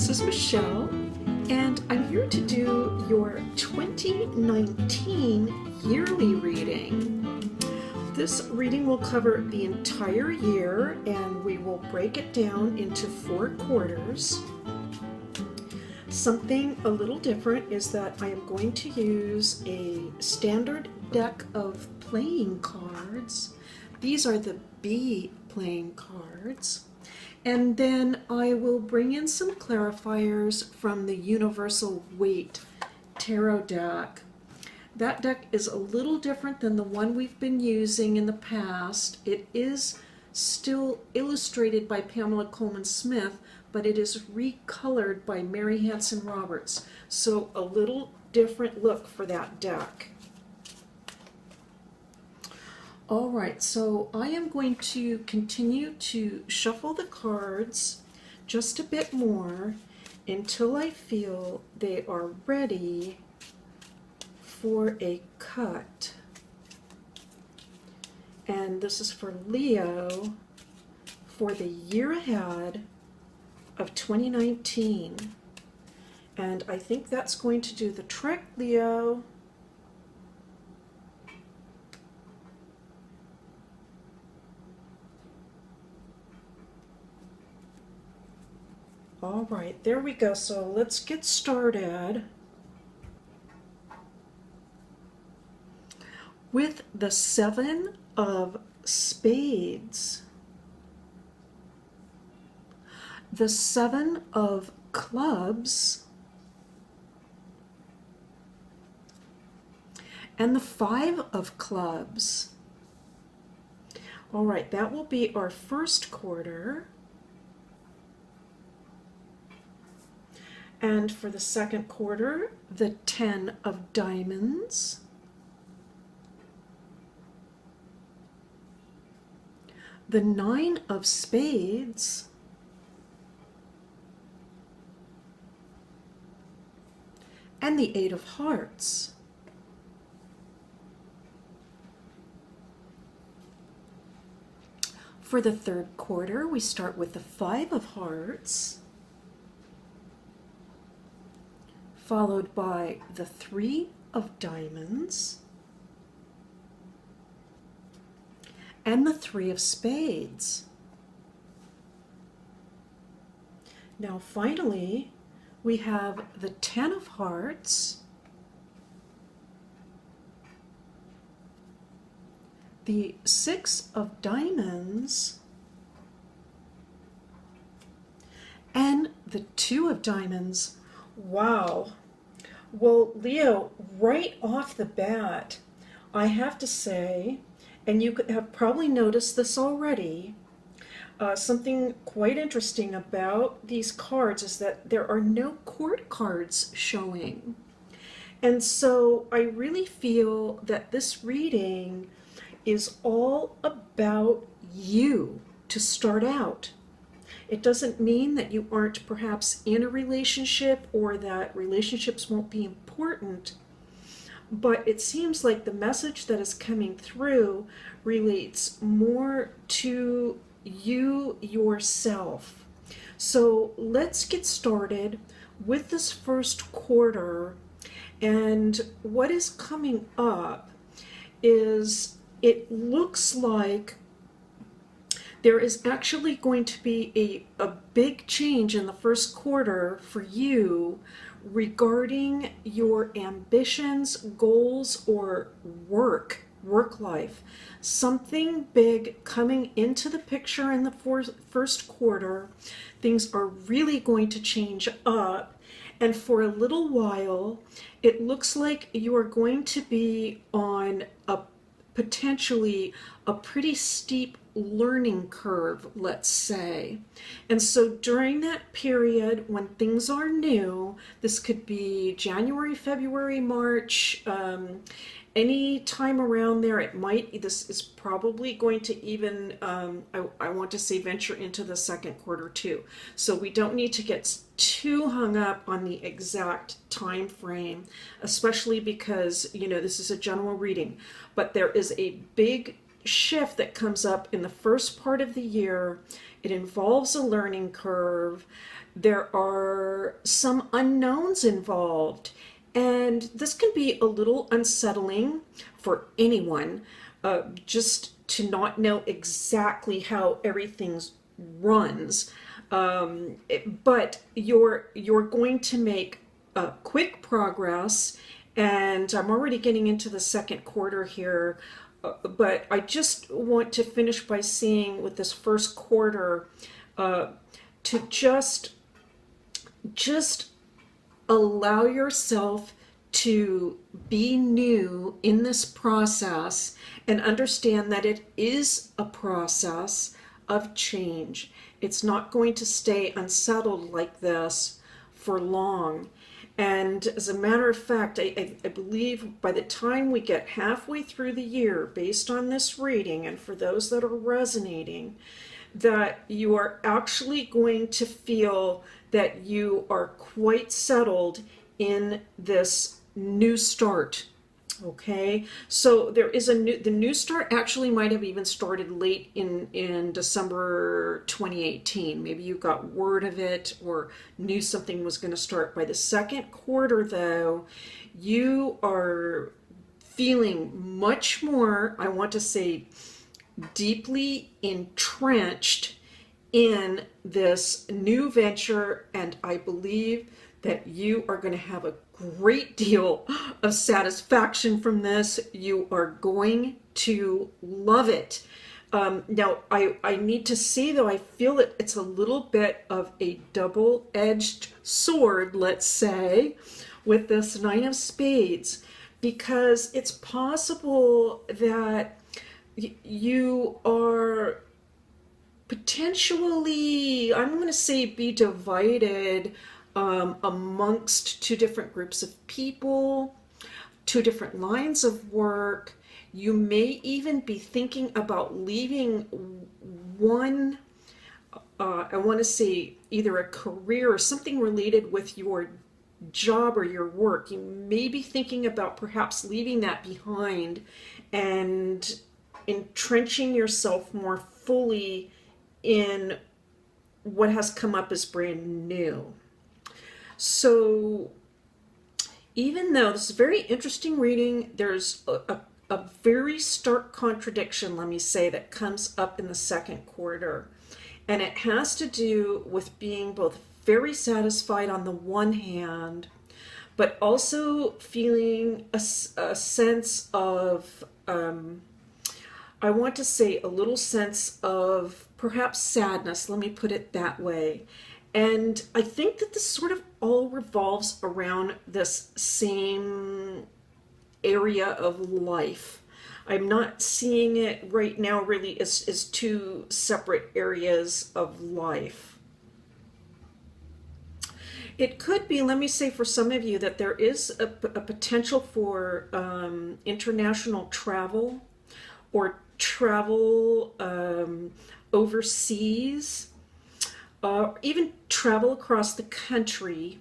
this is Michelle, and I'm here to do your 2019 yearly reading. This reading will cover the entire year, and we will break it down into 4 quarters. Something a little different is that I am going to use a standard deck of playing cards. These are the B playing cards. And then I will bring in some clarifiers from the Universal Weight Tarot deck. That deck is a little different than the one we've been using in the past. It is still illustrated by Pamela Coleman Smith, but it is recolored by Mary Hanson Roberts. So a little different look for that deck. All right, so I am going to continue to shuffle the cards just a bit more until I feel they are ready for a cut. And this is for Leo for the year ahead of 2019. And I think that's going to do the trick, Leo. All right, there we go. So let's get started with the 7 of Spades, the 7 of Clubs, and the 5 of Clubs. All right, that will be our first quarter. And for the second quarter, the 10 of Diamonds, the 9 of Spades, and the 8 of Hearts. For the third quarter, we start with the 5 of Hearts, followed by the 3 of Diamonds, and the 3 of Spades. Now finally, we have the 10 of Hearts, the 6 of Diamonds, and the 2 of Diamonds. Wow. Well, Leo, right off the bat, I have to say, and you have probably noticed this already, something quite interesting about these cards is that there are no court cards showing. And so I really feel that this reading is all about you to start out. It doesn't mean that you aren't perhaps in a relationship or that relationships won't be important, but it seems like the message that is coming through relates more to you yourself. So let's get started with this first quarter, and what is coming up is it looks like there is actually going to be a big change in the first quarter for you regarding your ambitions, goals, or work life. Something big coming into the picture in the first quarter. Things are really going to change up. And for a little while, it looks like you are going to be on potentially a pretty steep learning curve, let's say. And so during that period when things are new, this could be January, February, March, any time around there, this is probably going to even, I want to say venture into the second quarter too. So we don't need to get too hung up on the exact time frame, especially because, this is a general reading, but there is a big shift that comes up in the first part of the year. It involves a learning curve. There are some unknowns involved, and this can be a little unsettling for anyone, just to not know exactly how everything runs. But you're going to make quick progress, and I'm already getting into the second quarter here. But I just want to finish by seeing with this first quarter, to just allow yourself to be new in this process and understand that it is a process of change. It's not going to stay unsettled like this for long. And as a matter of fact, I believe by the time we get halfway through the year, based on this reading, and for those that are resonating, that you are actually going to feel that you are quite settled in this new start. Okay, so there is the new start actually might have even started late in December 2018. Maybe you got word of it or knew something was going to start. By the second quarter, though, you are feeling much more, I want to say, deeply entrenched in this new venture, and I believe that you are going to have a great deal of satisfaction from this. You are going to love it. Now, I need to say, though, I feel that it's a little bit of a double-edged sword, let's say, with this Nine of Spades, because it's possible that you are potentially, I'm going to say, be divided amongst two different groups of people, two different lines of work. You may even be thinking about leaving one, I want to say, either a career or something related with your job or your work. You may be thinking about perhaps leaving that behind and entrenching yourself more fully in what has come up as brand new. So even though this is a very interesting reading, there's a very stark contradiction, let me say, that comes up in the second quarter. And it has to do with being both very satisfied on the one hand, but also feeling a sense of, I want to say, a little sense of perhaps sadness, let me put it that way. And I think that this sort of all revolves around this same area of life. I'm not seeing it right now really as two separate areas of life. It could be, let me say, for some of you, that there is a potential for international travel or travel overseas, even travel across the country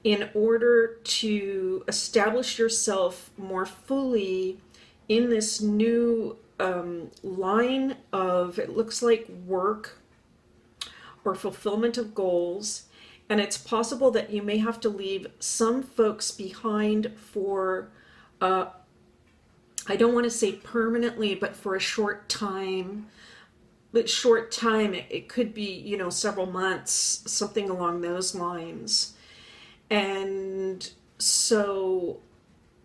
in order to establish yourself more fully in this new line of, it looks like, work or fulfillment of goals. And it's possible that you may have to leave some folks behind for, I don't want to say permanently, but for a short time. But short time, it could be, several months, something along those lines. And so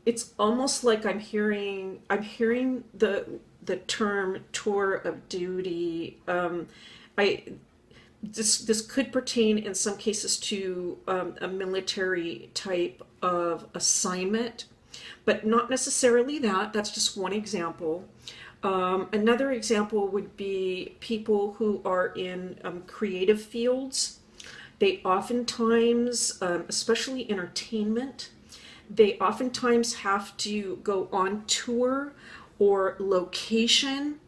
it's almost like I'm hearing the term tour of duty. This could pertain in some cases to a military type of assignment, but not necessarily that. That's just one example. Another example would be people who are in creative fields. They oftentimes, especially entertainment, they oftentimes have to go on tour or location.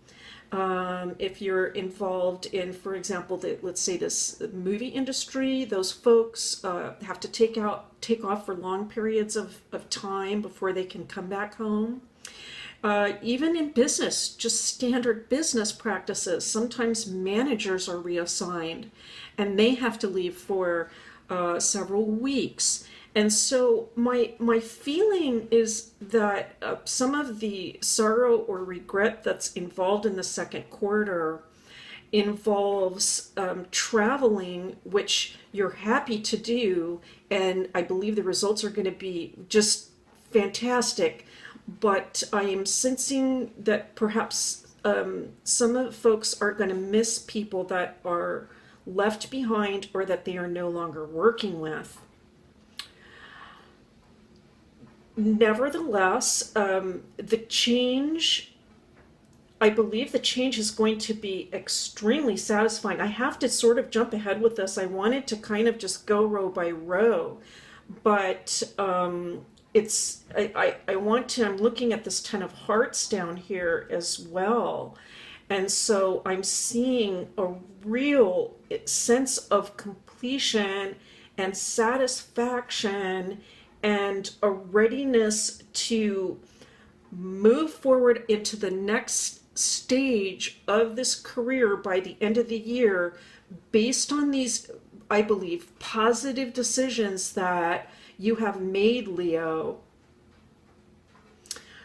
If you're involved in, for example, let's say this movie industry, those folks have to take off for long periods of time before they can come back home. Even in business, just standard business practices. Sometimes managers are reassigned and they have to leave for several weeks. And so my feeling is that some of the sorrow or regret that's involved in the second quarter involves traveling, which you're happy to do, and I believe the results are going to be just fantastic. But I am sensing that perhaps some of the folks are going to miss people that are left behind or that they are no longer working with. Nevertheless, the change, I believe the change is going to be extremely satisfying. I have to sort of jump ahead with this. I wanted to kind of just go row by row, but I'm looking at this Ten of Hearts down here as well. And so I'm seeing a real sense of completion and satisfaction and a readiness to move forward into the next stage of this career by the end of the year based on these, I believe, positive decisions that you have made, Leo.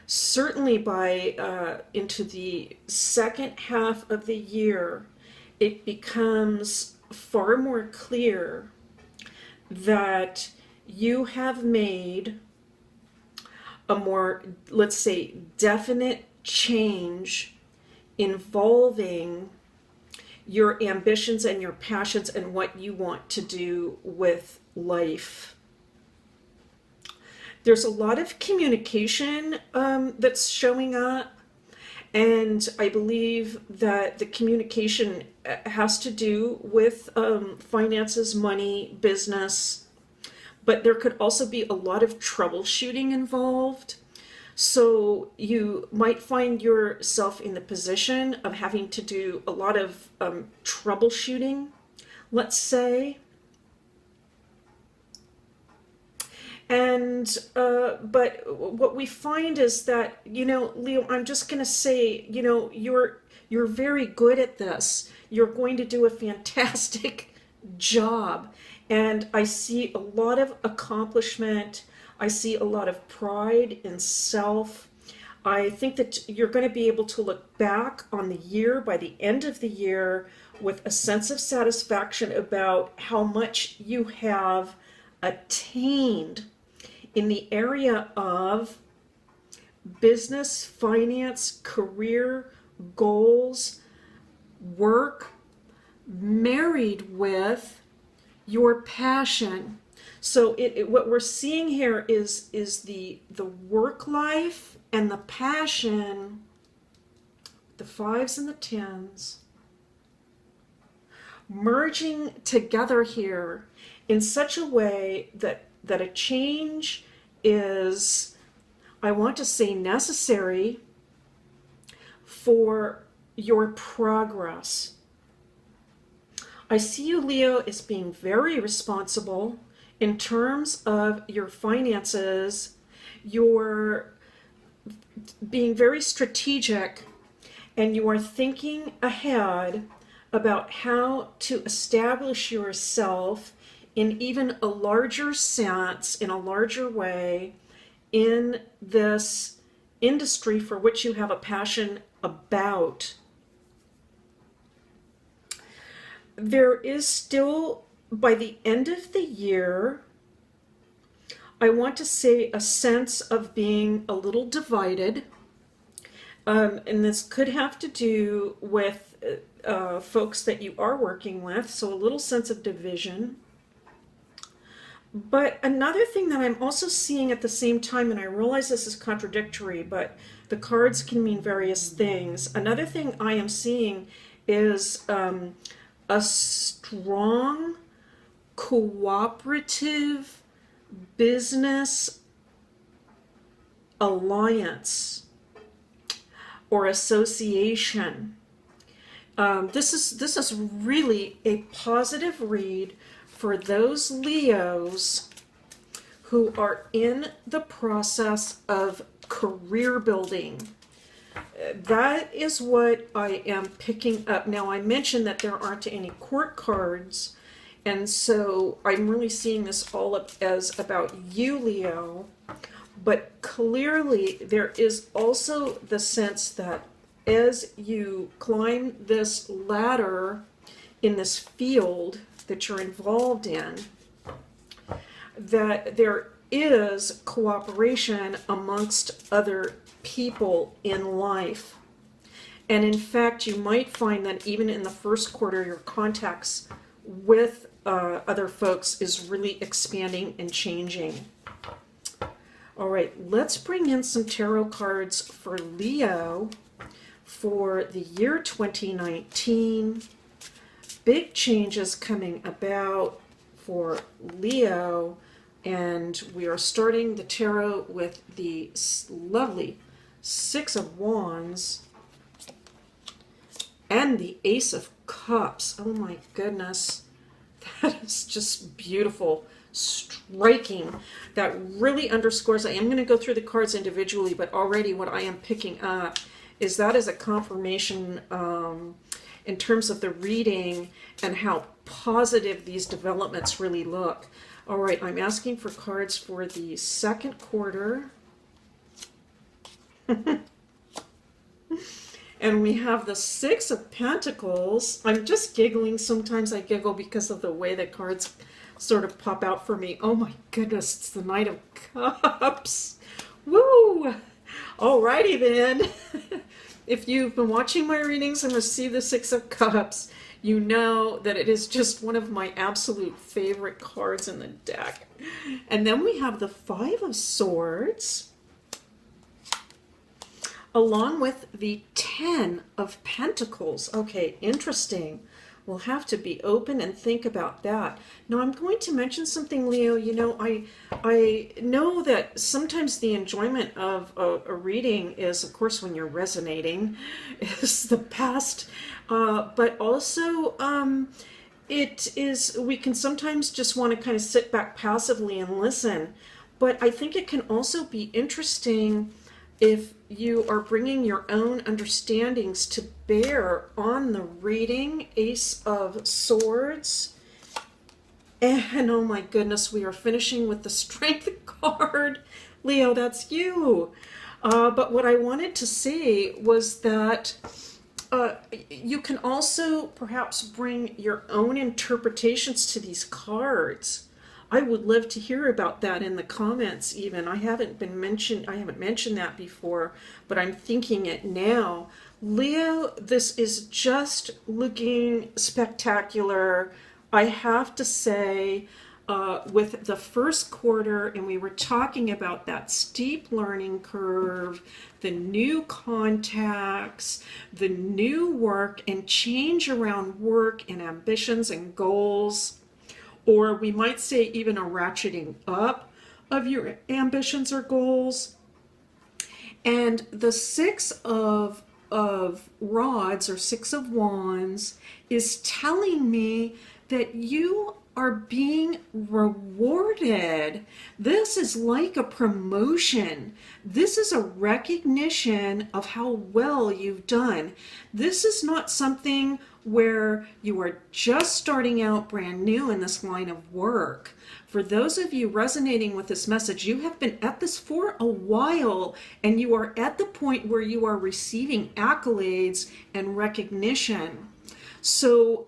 Certainly by into the second half of the year, it becomes far more clear that you have made a more, let's say, definite change involving your ambitions and your passions and what you want to do with life. There's a lot of communication that's showing up, and I believe that the communication has to do with finances, money, business, but there could also be a lot of troubleshooting involved. So you might find yourself in the position of having to do a lot of troubleshooting, let's say. And but what we find is that, Leo, I'm just going to say, you're very good at this. You're going to do a fantastic job. And I see a lot of accomplishment. I see a lot of pride in self. I think that you're going to be able to look back on the year by the end of the year with a sense of satisfaction about how much you have attained in the area of business, finance, career, goals, work, married with your passion. So what we're seeing here is the work life and the passion, the fives and the tens, merging together here in such a way that a change is, I want to say, necessary for your progress. I see you, Leo, as being very responsible in terms of your finances. You're being very strategic, and you are thinking ahead about how to establish yourself in even a larger sense, in a larger way, in this industry for which you have a passion about. There is still, by the end of the year, I want to say a sense of being a little divided. And this could have to do with folks that you are working with, so a little sense of division. But another thing that I'm also seeing at the same time, and I realize this is contradictory, but the cards can mean various things. Another thing I am seeing is a strong, cooperative business alliance or association. This is really a positive read for those Leos who are in the process of career building. that is what I am picking up. Now, I mentioned that there aren't any court cards, and so I'm really seeing this all up as about you, Leo. But clearly, there is also the sense that as you climb this ladder in this field that you're involved in, that there is cooperation amongst other people in life. And in fact, you might find that even in the first quarter, your contacts with other folks is really expanding and changing. All right, let's bring in some tarot cards for Leo for the year 2019. Big changes coming about for Leo, and we are starting the tarot with the lovely Six of Wands and the Ace of Cups. Oh my goodness, that is just beautiful, striking. That really underscores, I am going to go through the cards individually, but already what I am picking up is that is a confirmation in terms of the reading and how positive these developments really look. All right, I'm asking for cards for the second quarter. And we have the Six of Pentacles. I'm just giggling. Sometimes I giggle because of the way the cards sort of pop out for me. Oh my goodness, it's the Knight of Cups. Woo! Alrighty then. If you've been watching my readings and received the Six of Cups, you know that it is just one of my absolute favorite cards in the deck. And then we have the Five of Swords, along with the Ten of Pentacles. Okay, interesting. We'll have to be open and think about that. Now, I'm going to mention something, Leo. You know, I know that sometimes the enjoyment of a reading is, of course, when you're resonating, is the best. But also, it is, we can sometimes just want to kind of sit back passively and listen. But I think it can also be interesting if you are bringing your own understandings to bear on the reading. Ace of Swords. And oh my goodness, we are finishing with the Strength card. Leo, that's you. But what I wanted to say was that you can also perhaps bring your own interpretations to these cards. I would love to hear about that in the comments even. I haven't mentioned that before, but I'm thinking it now. Leo, this is just looking spectacular. I have to say, with the first quarter, and we were talking about that steep learning curve, the new contacts, the new work and change around work and ambitions and goals. Or we might say even a ratcheting up of your ambitions or goals. And the Six of Rods or Six of Wands is telling me that you are being rewarded. This is like a promotion. This is a recognition of how well you've done. This is not something where you are just starting out brand new in this line of work. For those of you resonating with this message, you have been at this for a while, and you are at the point where you are receiving accolades and recognition. So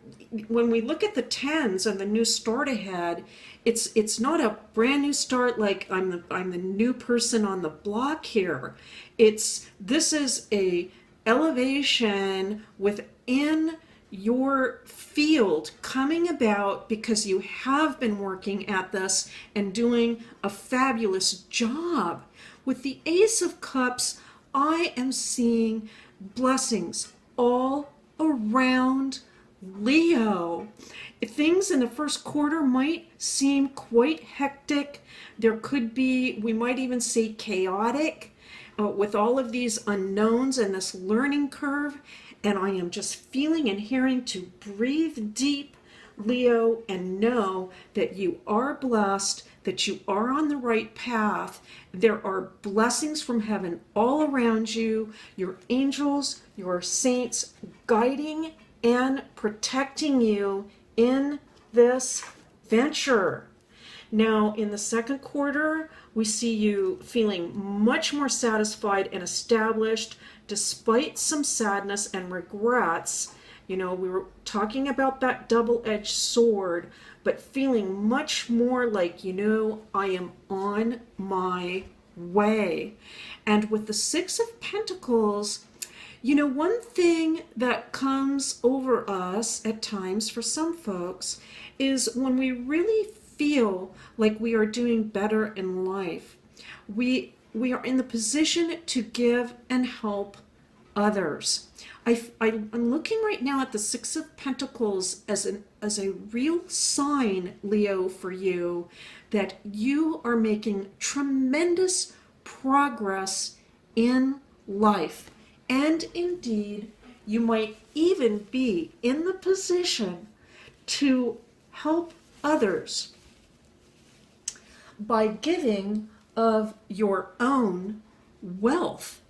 when we look at the tens and the new start ahead, it's not a brand new start like I'm the new person on the block here. This is a elevation within your field coming about because you have been working at this and doing a fabulous job. With the Ace of Cups, I am seeing blessings all around Leo. Things in the first quarter might seem quite hectic. There could be, we might even say chaotic, with all of these unknowns and this learning curve. And I am just feeling and hearing to breathe deep, Leo, and know that you are blessed, that you are on the right path. There are blessings from heaven all around you, your angels, your saints guiding and protecting you in this venture. Now, in the second quarter, we see you feeling much more satisfied and established despite some sadness and regrets. You know, we were talking about that double-edged sword, but feeling much more like, you know, I am on my way. And with the Six of Pentacles, you know, one thing that comes over us at times for some folks is when we really feel like we are doing better in life, we are in the position to give and help others. I'm looking right now at the Six of Pentacles as a real sign, Leo, for you that you are making tremendous progress in life. And indeed, you might even be in the position to help others by giving of your own wealth.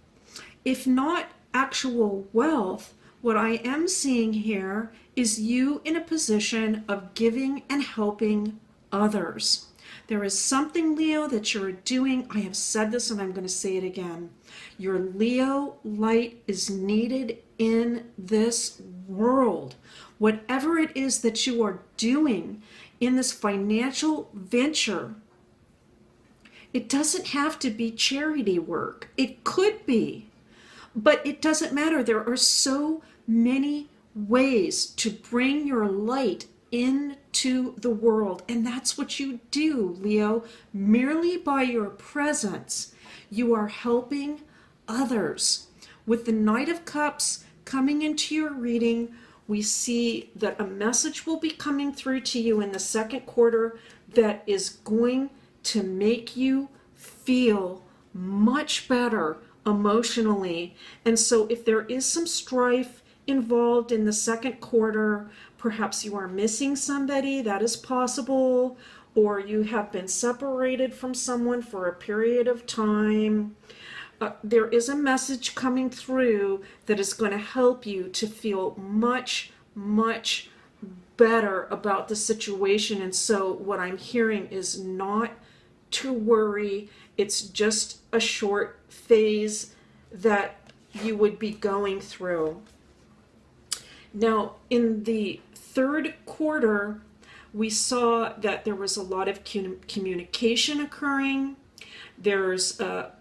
If not actual wealth, what I am seeing here is you in a position of giving and helping others. There is something, Leo, that you're doing. I have said this and I'm going to say it again. Your Leo light is needed in this world. Whatever it is that you are doing in this financial venture, it doesn't have to be charity work. It could be, but it doesn't matter. There are so many ways to bring your light into the world, and that's what you do, Leo. Merely by your presence, you are helping others. With the Knight of Cups coming into your reading, we see that a message will be coming through to you in the second quarter that is going to make you feel much better emotionally. And so if there is some strife involved in the second quarter, perhaps you are missing somebody, that is possible, or you have been separated from someone for a period of time, there is a message coming through that is going to help you to feel much, much better about the situation. And so what I'm hearing is not to worry. It's just a short phase that you would be going through. Now, in the third quarter, we saw that there was a lot of communication occurring. There's the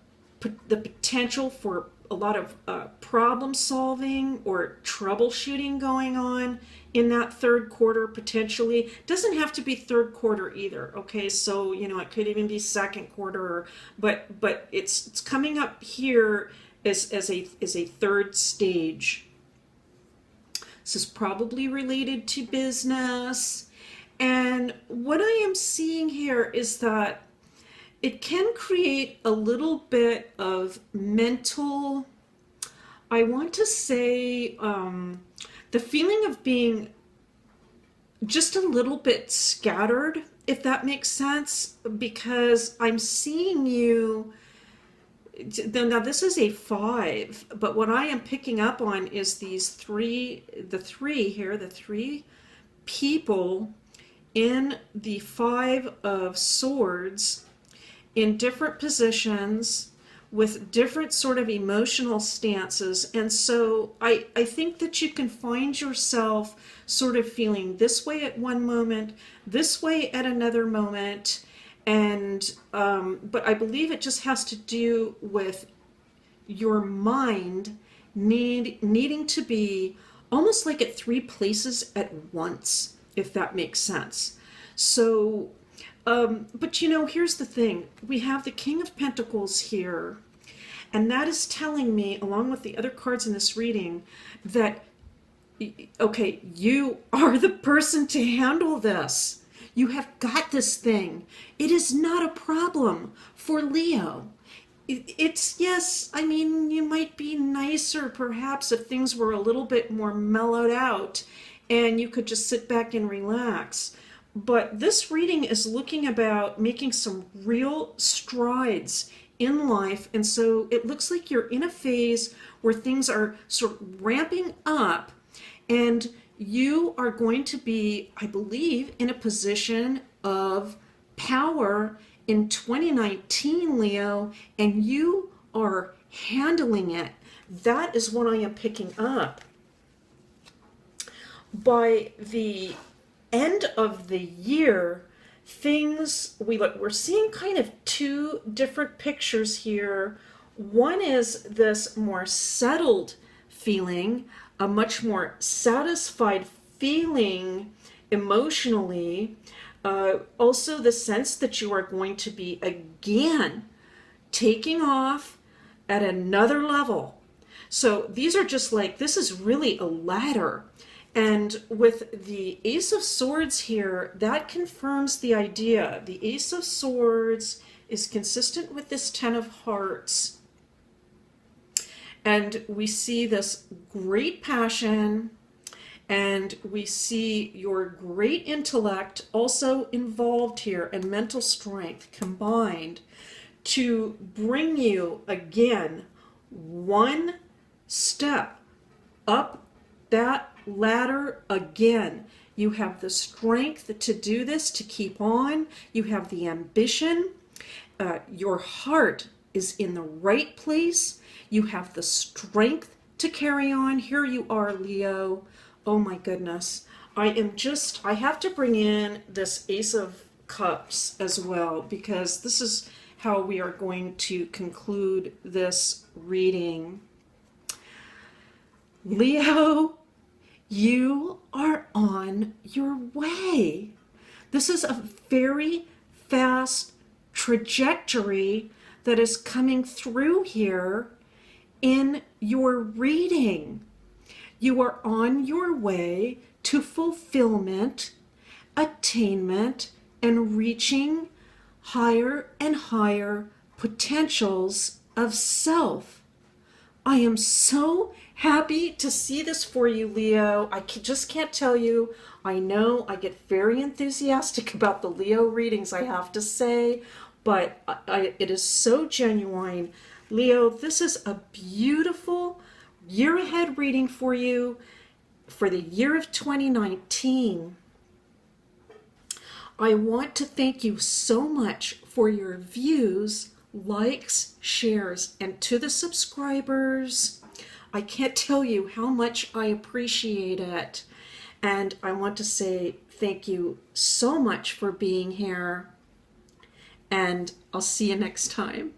potential for a lot of problem solving or troubleshooting going on in that third quarter potentially. Doesn't have to be third quarter either, okay? So, you know, it could even be second quarter, but it's coming up here as a third stage. This is probably related to business. And what I am seeing here is that it can create a little bit of mental, I want to say, the feeling of being just a little bit scattered, if that makes sense, because I'm seeing you. Now this is a 5, but what I am picking up on is the three people in the 5 of Swords in different positions with different sort of emotional stances. And so I think that you can find yourself sort of feeling this way at one moment, this way at another moment. And but I believe it just has to do with your mind needing to be almost like at 3 places at once, if that makes sense. So but you know, here's the thing. We have the King of Pentacles here, and that is telling me, along with the other cards in this reading, that okay, you are the person to handle this. You have got this thing. It is not a problem for Leo. It's, yes, I mean, you might be nicer perhaps if things were a little bit more mellowed out and you could just sit back and relax. But this reading is looking about making some real strides in life, and so it looks like you're in a phase where things are sort of ramping up, and you are going to be, I believe, in a position of power in 2019, Leo, and you are handling it. That is what I am picking up. By the end of the year, we're seeing kind of two different pictures here. One is this more settled feeling, a much more satisfied feeling emotionally. Also the sense that you are going to be again taking off at another level. So these are just like, this is really a ladder. And with the Ace of Swords here, that confirms the idea. The Ace of Swords is consistent with this Ten of Hearts. And we see this great passion, and we see your great intellect also involved here, and mental strength combined to bring you again one step up that ladder again. You have the strength to do this, to keep on. You have the ambition. Your heart is in the right place. You have the strength to carry on. Here you are, Leo. Oh my goodness. I have to bring in this Ace of Cups as well, because this is how we are going to conclude this reading. Leo, you are on your way. This is a very fast trajectory that is coming through here in your reading. You are on your way to fulfillment, attainment, and reaching higher and higher potentials of self. I am so happy to see this for you, Leo. I just can't tell you. I know I get very enthusiastic about the Leo readings, I have to say, but it is so genuine. Leo, this is a beautiful year ahead reading for you for the year of 2019. I want to thank you so much for your views, likes, shares, and to the subscribers. I can't tell you how much I appreciate it. And I want to say thank you so much for being here. And I'll see you next time.